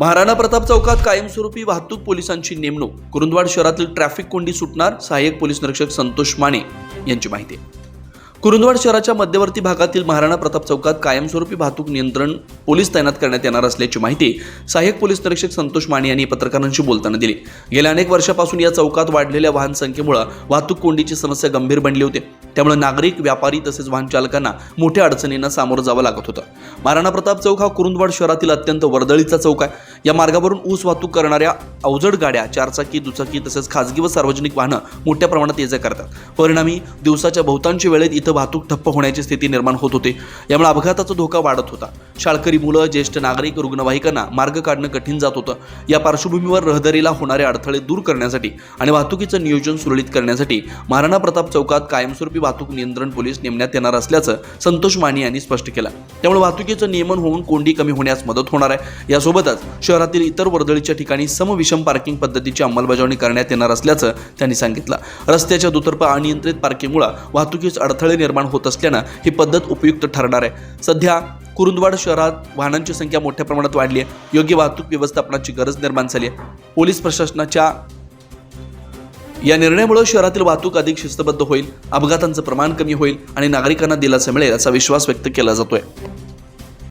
महाराणा प्रताप चौकात कायमस्वरूपी वाहतूक पोलिसांची नेमणूक. कुरुंदवाड शहरातील ट्रॅफिक कोंडी सुटणार. सहाय्यक पोलीस निरीक्षक संतोष माने यांची माहिती. कुरुंदवाड शहराच्या मध्यवर्ती भागातील महाराणा प्रताप चौकात कायमस्वरूपी वाहतूक नियंत्रण पोलीस तैनात करण्यात येणार असल्याची माहिती सहाय्यक पोलीस निरीक्षक संतोष माने यांनी पत्रकारांशी बोलताना दिली. गेल्या अनेक वर्षापासून या चौकात वाढलेल्या वाहन संख्येमुळे वाहतूक कोंडीची समस्या गंभीर बनली होती. त्यामुळे नागरिक, व्यापारी तसेच वाहन चालकांना मोठ्या अडचणींना सामोरं जावं लागत होतं. महाराणा प्रताप चौक हा कुरुंदवाड शहरातील अत्यंत वर्दळीचा चौक आहे. या मार्गावरून ऊस वाहतूक करणाऱ्या अवजड गाड्या, चारचाकी, दुचाकी तसेच खासगी व सार्वजनिक वाहनं मोठ्या प्रमाणात ये जा करतात. परिणामी दिवसाच्या बहुतांश वेळेत इथं वाहतूक ठप्प होण्याची स्थिती निर्माण होत होते. यामुळे अपघाताचा धोका वाढत होता. शाळकरी मुलं, ज्येष्ठ नागरिक, रुग्णवाहिकांना मार्ग काढणं कठीण जात होतं. या पार्श्वभूमीवर रहदारीला होणारे अडथळे दूर करण्यासाठी आणि वाहतुकीचं नियोजन सुरळीत करण्यासाठी महाराणा प्रताप चौकात कायमस्वरूपी वाहतूक नियंत्रण पोलीस नेमण्यात येणार असल्याचं संतोष माने यांनी स्पष्ट केलं. त्यामुळे वाहतुकीचं नियमन होऊन कोंडी कमी होण्यास मदत होणार आहे. यासोबतच शहरातील इतर वर्दळीच्या ठिकाणी समविषम पार्किंग पद्धतीची अंमलबजावणी करण्यात येणार असल्याचं त्यांनी सांगितलं. रस्त्याच्या दुतर्फा अनियंत्रित पार्किंगमुळे वाहतुकीचे अडथळे निर्माण होत असल्यानं ही पद्धत उपयुक्त ठरणार आहे. सध्या कुरुंदवाड शहरात वाहनांची संख्या मोठ्या प्रमाणात वाढली आहे. योग्य वाहतूक व्यवस्थापनाची गरज निर्माण झाली आहे. पोलीस प्रशासनाच्या या निर्णयामुळे शहरातील वाहतूक अधिक शिस्तबद्ध होईल, अपघातांचं प्रमाण कमी होईल आणि नागरिकांना दिलासा मिळेल असा विश्वास व्यक्त केला जातोय.